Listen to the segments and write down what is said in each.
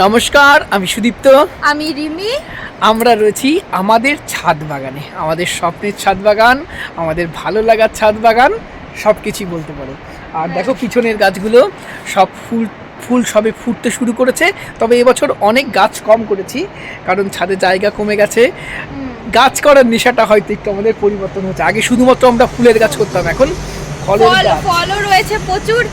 নমস্কার, আমি সুদীপ্ত। আমি রিমি। আমরা রয়েছি আমাদের ছাদ বাগানে, আমাদের স্বপ্নের ছাদ বাগান, আমাদের ভালো লাগার ছাদ বাগান, সব কিছুই বলতে পারো। আর দেখো পিছনের গাছগুলো সব ফুল ফুল সবে ফুটতে শুরু করেছে। তবে এবছর অনেক গাছ কম করেছি, কারণ ছাদে জায়গা কমে গেছে। গাছ করার নেশাটা হয়তো একটু আমাদের পরিবর্তন হচ্ছে। আগে শুধুমাত্র আমরা ফুলের গাছ করতাম, এখন ফলও রয়েছে প্রচুর।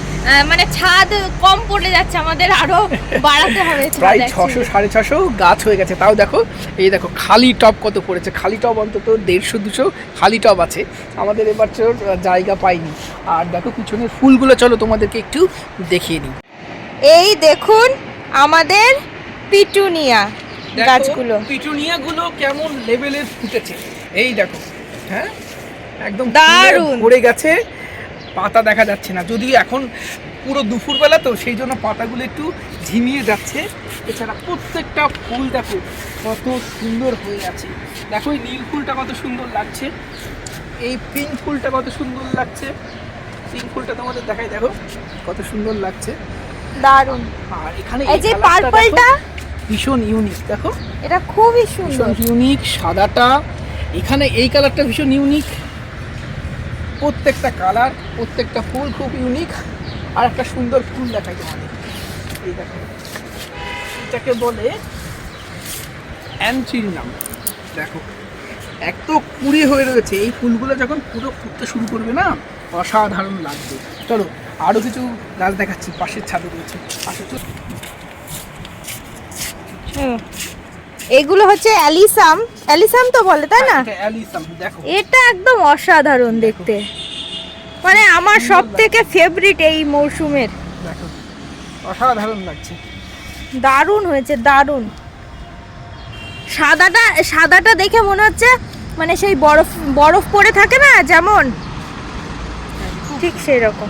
মানে ছাদ কম পড়ে যাচ্ছে, আমাদের আরো বাড়াতে হবে। প্রায় 600-650 গাছ হয়ে গেছে। তাও দেখো, এই দেখো খালি টব কত পড়েছে। খালি টব অন্তত 150-200 খালি টব আছে। আমাদের এবছর জায়গা পাইনি। আর দেখো পিছনের ফুলগুলো, চলো তোমাদেরকে একটু দেখিয়ে নিই। এই দেখুন আমাদের পিটুনিয়া গাছগুলো। পিটুনিয়াগুলো কেমন লেভেলের ফুটেছে, এই দেখো। হ্যাঁ, একদম দারুণ ভরে গেছে, পাতা দেখা যাচ্ছে না। যদিও এখন পুরো দুপুরবেলা, তো সেই জন্য পাতাগুলো একটু ঝিমিয়ে যাচ্ছে। এছাড়া প্রত্যেকটা ফুল দেখো কত সুন্দর হয়ে আছে। দেখো এই নীল ফুলটা কত সুন্দর লাগছে, এই পিঙ্ক ফুলটা কত সুন্দর লাগছে। পিঙ্ক ফুলটা তোমাদের দেখাই, দেখো কত সুন্দর লাগছে, দারুণ। আর এখানে এই যে পার্পলটা ভীষণ ইউনিক, দেখো এটা খুবই সুন্দর, ভীষণ ইউনিক। সাদাটা, এখানে এই কালারটা ভীষণ ইউনিক। প্রত্যেকটা কালার, প্রত্যেকটা ফুল খুব ইউনিক। আর একটা সুন্দর ফুল দেখাই তোমাদের, এই দেখো, এটাকে বলে অ্যানথিরিয়াম। দেখো এত কুড়ি হয়ে রয়েছে। এই ফুলগুলো যখন পুরো ফুটতে শুরু করবে না, অসাধারণ লাগবে। চলো আরো কিছু গাছ দেখাচ্ছি, পাশের ছাদে রয়েছে। এগুলো হচ্ছে অ্যালিসাম। অ্যালিসাম তো বলে, তাই না? অ্যালিসাম, দেখো এটা একদম অসাধারণ দেখতে, মানে আমার সব থেকে ফেভারিট এই মরশুমের। দেখো অসাধারণ লাগছে, দারুণ হয়েছে, দারুণ। সাদাটা দেখে মনে হচ্ছে মানে সেই বরফ বরফ পড়ে থাকে না, যেমন ঠিক সেই রকম।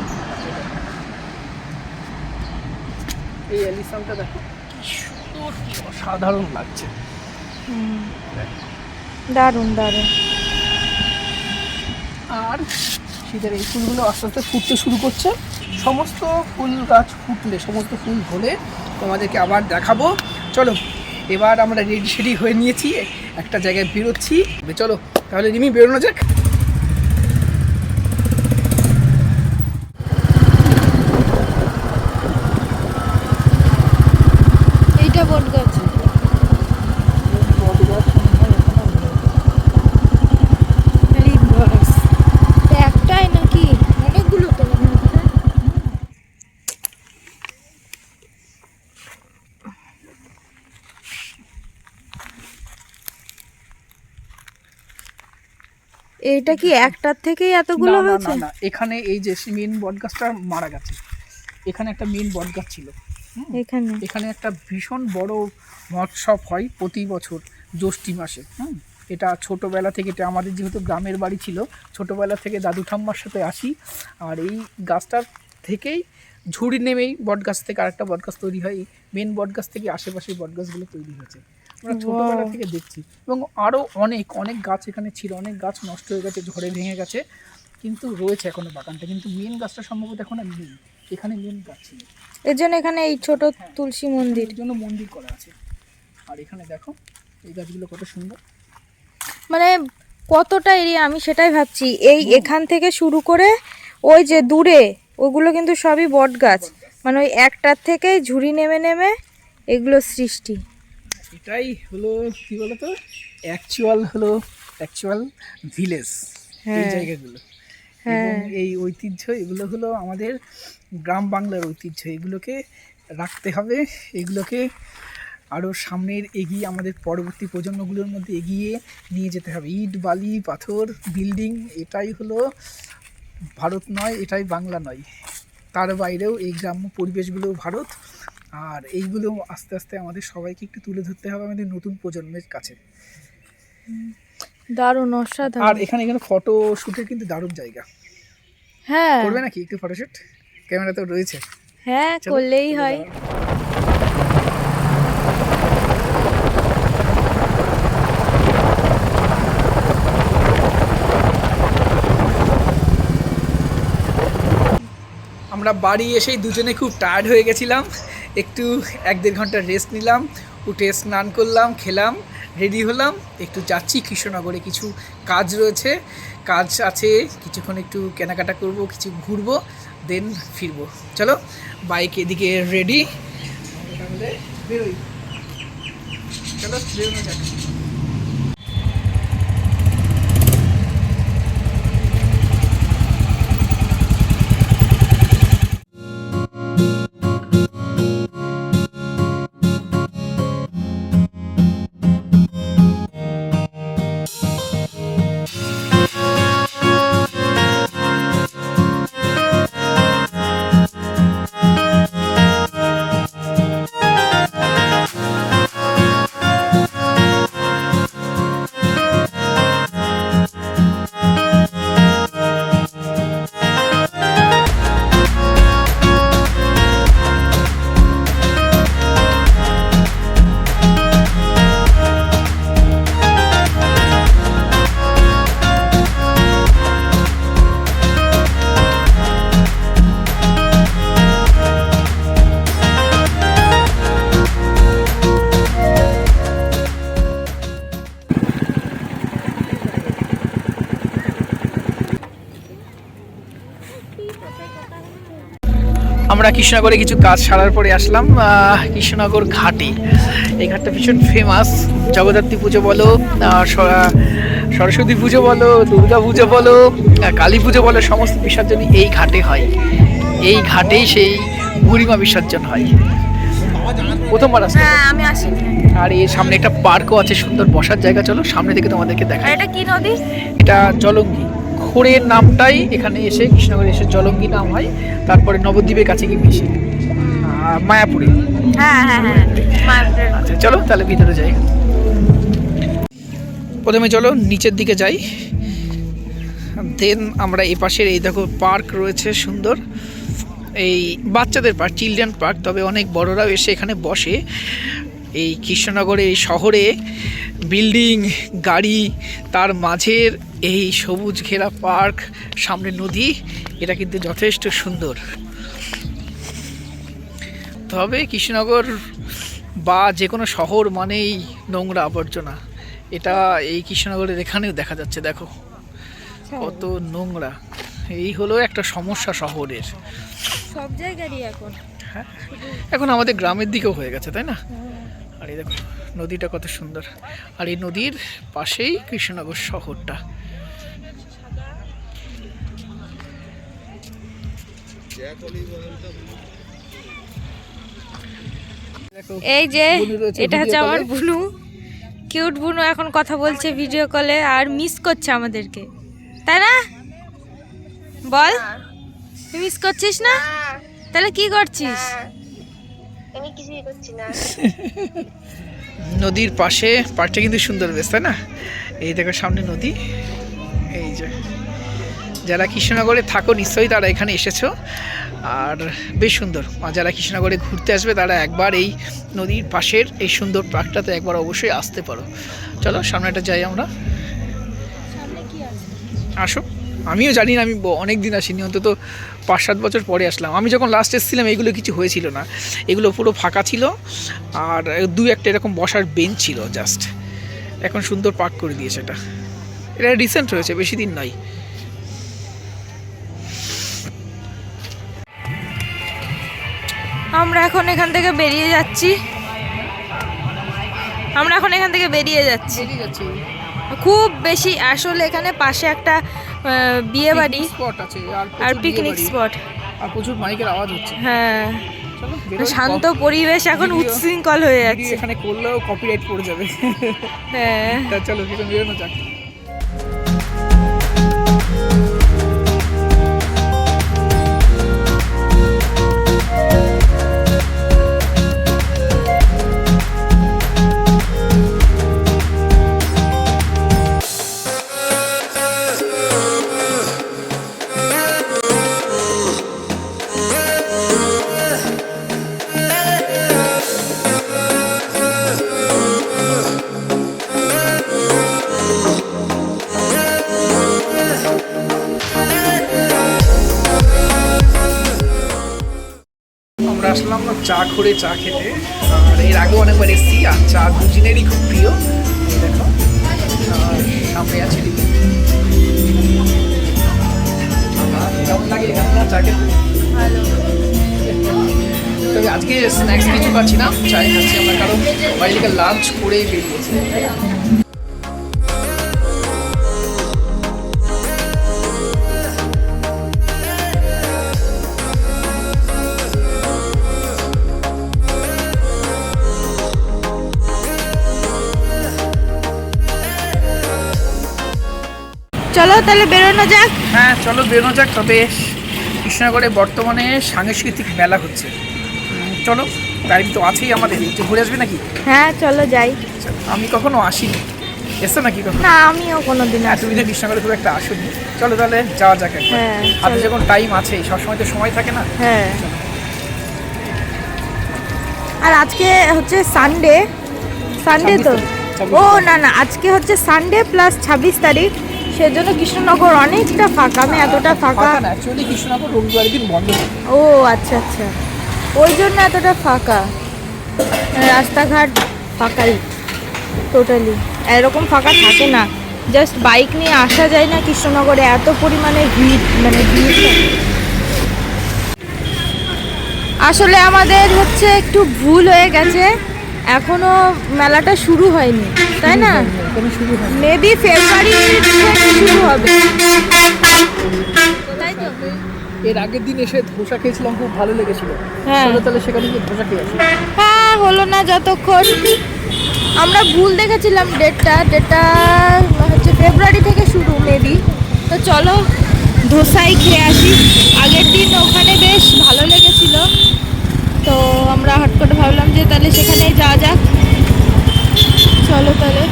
এই অ্যালিসামটা দেখো কি সুন্দর, কি অসাধারণ লাগছে। দারুণ দারুণ। আর শীতের এই ফুলগুলো আস্তে আস্তে ফুটতে শুরু করছে। সমস্ত ফুল গাছ ফুটলে, সমস্ত ফুল হলে তোমাদেরকে আবার দেখাবো। চলো এবার আমরা রেডি হয়ে নিয়েছি, একটা জায়গায় বেরোচ্ছি। চলো তাহলে রিমি, বেরোনো যাক। এইটা বট গাছ, একটাই নাকি অনেকগুলো তো মনে হচ্ছে। এইটা কি একটার থেকেই এতগুলো হয়েছে? না, এখানে এই যে মেন বট গাছটা মারা গেছে। এখানে একটা মেন বট গাছ ছিল। এখানে একটা ভীষণ বড় মহোৎসব হয় প্রতি বছর জ্যৈষ্ঠী মাসে। এটা ছোটোবেলা থেকে, এটা আমাদের যেহেতু গ্রামের বাড়ি ছিল, ছোটোবেলা থেকে দাদু ঠাম্মার সাথে আসি। আর এই গাছটার থেকেই ঝুড়ি নেমেই বট গাছ থেকে আরেকটা বট গাছ তৈরি হয়। এই মেন বট গাছ থেকে আশেপাশে বট গাছগুলো তৈরি হয়েছে, আমরা ছোটোবেলা থেকে দেখছি। এবং আরও অনেক অনেক গাছ এখানে ছিল, অনেক গাছ নষ্ট হয়ে গেছে, ঝড়ে ভেঙে গেছে, কিন্তু রয়েছে এখনো বাগানটা। কিন্তু মেন গাছটা সম্ভবত এখন আর নেই, এখানে মেন গাছ ছিল। এর জন্য এখানে এই ছোট তুলসী মন্দির, এর জন্য মন্দির করা আছে। আর এখানে দেখো এই গাছগুলো কত সুন্দর, মানে কতটা এরিয়া, আমি সেটাই ভাবছি। এই এখান থেকে শুরু করে ওই যে দূরে, ওগুলো কিন্তু সবই বট গাছ। মানে ওই একটার থেকে ঝুড়ি নেমে নেমে এগুলো সৃষ্টি। এটাই হলো কি বলতো, অ্যাকচুয়াল ভিলেজ, এই জায়গাগুলো। এবং এই ঐতিহ্য, এগুলো হলো আমাদের গ্রাম বাংলার ঐতিহ্য। এগুলোকে রাখতে হবে, এগুলোকে আরও সামনের এগিয়ে আমাদের পরবর্তী প্রজন্মগুলোর মধ্যে এগিয়ে নিয়ে যেতে হবে। ইট বালি পাথর বিল্ডিং, এটাই হলো ভারত নয়, এটাই বাংলা নয়। তার বাইরেও এই গ্রাম্য পরিবেশগুলোও ভারত। আর এইগুলো আস্তে আস্তে আমাদের সবাইকে একটু তুলে ধরতে হবে আমাদের নতুন প্রজন্মের কাছে। দারুণ, অসাধারণ। আর এখানে ফটো শুটের কিন্তু দারুণ জায়গা। হ্যাঁ, করবে নাকি একটু ফটোশুট? ক্যামেরা তো রয়েছে। হ্যাঁ, করলেই হয়। আমরা বাড়ি এসেই দুজনে খুব টায়ার্ড হয়ে গেছিলাম, একটু 1-1.5 ঘন্টা রেস্ট নিলাম, উঠে স্নান করলাম, খেলাম, রেডি হলাম, একটু যাচ্ছি কৃষ্ণনগরে। কিছু কাজ রয়েছে, কাজ আছে, কিছুক্ষণ একটু কেনাকাটা করব, কিছু ঘুরবো, দেন ফিরবো। চলো বাইক এদিকে রেডি, তাহলে বেরোই। চলো বেরোনো যাক। আমরা কৃষ্ণনগরে কিছু কাজ সারার পরে আসলাম কৃষ্ণনগর ঘাটে। এই ঘাটটা ভীষণ ফেমাস। জগদ্ধাত্রী পুজো বলো, সরস্বতী পুজো বলো, দুর্গা পুজো বলো, কালী পুজো বলো, সমস্ত বিসর্জনই এই ঘাটে হয়। এই ঘাটেই সেই বুড়িমা বিসর্জন হয়। প্রথমবার আসলে আমি আসিনি। আর এর সামনে একটা পার্কও আছে, সুন্দর বসার জায়গা। চলো সামনে থেকে তোমাদেরকে দেখাই। এটা কি নদী? এটা জলঙ্গি। খোরের নামটাই এখানে এসে, কৃষ্ণনগরে এসে জলঙ্গি নাম হয়। তারপরে নবদ্বীপের কাছে গিয়ে মিশে মায়াপুরে। হ্যাঁ হ্যাঁ হ্যাঁ, আচ্ছা চলো তাহলে ভিতরে যাই। প্রথমে চলো নিচের দিকে যাই, দেন আমরা এই পাশের এই দেখো পার্ক রয়েছে সুন্দর, এই বাচ্চাদের পার্ক, চিলড্রেন পার্ক। তবে অনেক বড়রাও এসে এখানে বসে। এই কৃষ্ণনগরে এই শহরে বিল্ডিং, গাড়ি, তার মাঝের এই সবুজ ঘেরা পার্ক, সামনে নদী, এটা কিন্তু যথেষ্ট সুন্দর। তবে কৃষ্ণনগর বা যে কোনো শহর মানেই নোংরা আবর্জনা। এটা এই কৃষ্ণনগরের এখানেও দেখা যাচ্ছে, দেখো কত নোংরা। এই হলো একটা সমস্যা শহরের, সব জায়গারই এখন। হ্যাঁ, এখন আমাদের গ্রামের দিকেও হয়ে গেছে, তাই না? আর এই দেখো নদীটা কত সুন্দর, আর এই নদীর পাশেই কৃষ্ণনগর শহরটা। এই যে এটা হচ্ছে আমার বুনু, কিউট বুনু। এখন কথা বলছে ভিডিও কলে আর মিস করছে আমাদেরকে, তাই না? বল, তুই মিস করছিস না? তাহলে কি করছিস? আমি কিছুই করছি না। নদীর পাশে পার্কটা কিন্তু সুন্দর বেশ, তাই না? এই দেখো সামনে নদী। এই যে যারা কৃষ্ণনগরে থাকো নিশ্চয়ই তারা এখানে এসেছো, আর বেশ সুন্দর। আর যারা কৃষ্ণনগরে ঘুরতে আসবে তারা একবার এই নদীর পাশের এই সুন্দর পার্কটাতে একবার অবশ্যই আসতে পারো। চলো সামনেটা যাই আমরা। আসো, আমিও জানি না, আমি অনেক দিন আসিনি, অন্তত 5-7 বছর পরে আসলাম। আমি যখন লাস্ট এসেছিলাম এগুলো কিছু হয়েছিল না, এগুলো পুরো ফাঁকা ছিল, আর 2-1টা এরকম বসার বেঞ্চ ছিল জাস্ট। এখন সুন্দর পার্ক করে দিয়েছে। এটা রিসেন্ট হয়েছে, বেশি দিন নয়। আমরা এখন এখান থেকে বেরিয়ে যাচ্ছি। খুব বেশি আসলে এখানে পাশে একটা বিয়ে বাড়ি স্পট আছে আর পিকনিক স্পট, আর প্রচুর মাইকের আওয়াজ হচ্ছে। হ্যাঁ, চলো বেরোই। শান্ত পরিবেশ এখন উচ্ছৃঙ্খল হয়ে যাচ্ছে। এখানে করলেও কপিরাইট পড়ে যাবে। হ্যাঁ চলো এখন বেরোনো যাক। চা করে চা খেতে। আর এর আগে অনেকবার এসেছি, আর চা দুজনেরই খুব প্রিয়। এই দেখো, আর সামনে আছে দিদি। কেমন লাগে এখানে চা খেতে? ভালো। তবে আজকে স্ন্যাক্স কিছু পাচ্ছি না, চাই খাচ্ছি আমরা, কারণ বাড়ি থেকে লাঞ্চ করেই বেরিয়েছি। চলো তাহলে বেরোনো যাক। হ্যাঁ চলো বেরোনো যাক। তবে কৃষ্ণনগরে বর্তমানে সাংস্কৃতিক মেলা হচ্ছে, চলো টাইম তো আছেই আমাদের, একটু ঘুরে আসবে নাকি? হ্যাঁ চলো যাই। আমি কখনো আসিনি, এসছো নাকি কখনো? না আমিও কোনোদিন হ্যাঁ তুমি তো কৃষ্ণনগরে খুব একটা আসোনি, চলো তাহলে যাওয়া যাক একবার। হ্যাঁ হাতে চলো। যখন টাইম আছে, সবসময় তো সময় থাকে না। হ্যাঁ আর আজকে হচ্ছে সানডে, সানডে তো 26 ও না না আজকে হচ্ছে সানডে প্লাস 26 তারিখ, সেজন্য কৃষ্ণনগর অনেকটা ফাঁকা। আমি এতটা ফাঁকা না, অ্যাকচুয়ালি কৃষ্ণনগর রবিবারের দিন বন্ধ থাকে। ও আচ্ছা আচ্ছা, ওই জন্য এতটা ফাঁকা, রাস্তাঘাট ফাঁকাই টোটালি, এরকম ফাঁকা থাকে না। জাস্ট বাইক নিয়ে আসা যায় না কৃষ্ণনগরে, এত পরিমাণে ভিড়, মানে ভিড় থাকে। আসলে আমাদের হচ্ছে একটু ভুল হয়ে গেছে, এখনো মেলাটা শুরু হয়নি, তাই না? এখানে শুরু হয় মেবি ফেব্রুয়ারি থেকে শুরু হবে, তাই তো? এর আগের দিন এসে ধোসা খেয়েছিলাম, খুব ভালো লেগেছিল। হ্যাঁ। চলো তাহলে সেখানে গিয়ে ধোসা খেয়ে আসি। হ্যাঁ হলো না যতক্ষণ, আমরা ভুল দেখেছিলাম ডেটটা হচ্ছে ফেব্রুয়ারি থেকে শুরু মেবি। তো চলো ধোসাই খেয়ে আসি। আগের দিন ওখানে বেশ ভালো লেগেছিল, তো আমরা হট করে ভাবলাম যে তাহলে সেখানেই যাওয়া যাক। চলো তাহলে।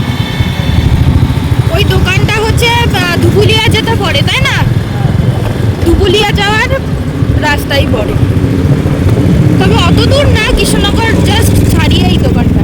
ওই দোকানটা হচ্ছে ধুবুলিয়া যেতে পড়ে, তাই না? ধুবুলিয়া যাওয়ার রাস্তাই পড়ে, তবে অত দূর না, কৃষ্ণনগর জাস্ট ছাড়িয়ে এই দোকানটা।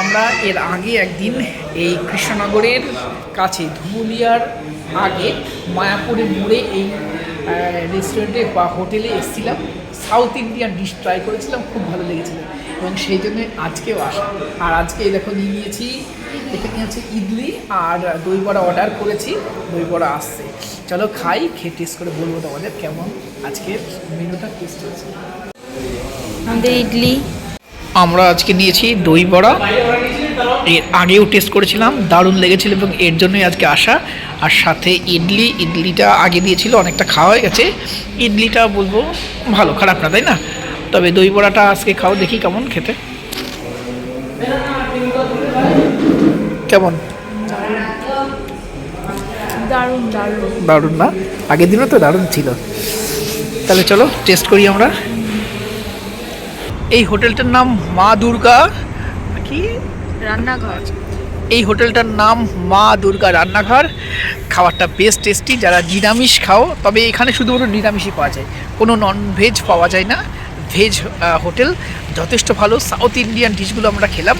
আমরা এর আগে একদিন এই কৃষ্ণনগরের কাছে ধুবুলিয়ার আগে মায়াপুরের মোড়ে এই রেস্টুরেন্টে বা হোটেলে এসেছিলাম, সাউথ ইন্ডিয়ান ডিশ ট্রাই করেছিলাম, খুব ভালো লেগেছিলো এবং সেই জন্য আজকেও আসা। আর আজকে এই দেখো নিয়ে নিয়েছি, এখানে আছে ইডলি আর দই বড়া অর্ডার করেছি, দই বড়া আসছে। চলো খাই, খেয়ে টেস্ট করে বলবো তোমাদের কেমন আজকের মেনুটা টেস্ট হয়েছে। আমাদের ইডলি, আমরা আজকে নিয়েছি দই বড়া, এর আগেও টেস্ট করেছিলাম, দারুণ লেগেছিল এবং এর জন্যই আজকে আসা। আর সাথে ইডলিটা আগে দিয়েছিল, অনেকটা খাওয়া হয়ে গেছে। ইডলিটা বলবো ভালো, খারাপ না, তাই না? তবে দই বড়াটা আজকে খাও, দেখি কেমন খেতে। কেমন? দারুণ দারুণ দারুণ না? আগের দিনও তো দারুণ ছিল। তাহলে চলো টেস্ট করি আমরা। এই হোটেলটার নাম মা দুর্গা কি রান্নাঘর। এই হোটেলটার নাম মা দুর্গা রান্নাঘর। খাবারটা বেশ টেস্টি, যারা নিরামিষ খাও, তবে এখানে শুধুমাত্র নিরামিষই পাওয়া যায়, কোনো নন ভেজ পাওয়া যায় না। ভেজ হোটেল, যথেষ্ট ভালো। সাউথ ইন্ডিয়ান ডিশগুলো আমরা খেলাম,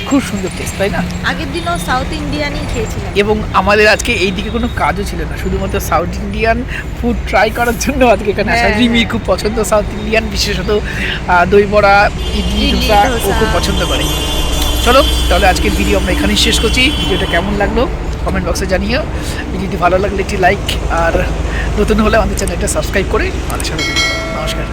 খুব সুন্দর টেস্ট, তাই না? আগের দিনও সাউথ ইন্ডিয়ানই খেয়েছিলাম এবং আমাদের আজকে এই দিকে কোনো কাজও ছিল না, শুধুমাত্র সাউথ ইন্ডিয়ান ফুড ট্রাই করার জন্য আজকে এখানে আসা। রিমির খুব পছন্দ সাউথ ইন্ডিয়ান, বিশেষত দই বড়া, ইডলি, ধোসা ও খুব পছন্দ করে। চলো তাহলে আজকের ভিডিও আমরা এখানেই শেষ করছি। ভিডিওটা কেমন লাগলো কমেন্ট বক্সে জানিও। ভিডিওটি ভালো লাগলে একটি লাইক, আর নতুন হলে আমাদের চ্যানেলটা সাবস্ক্রাইব করে আমাদের সাথে। নমস্কার।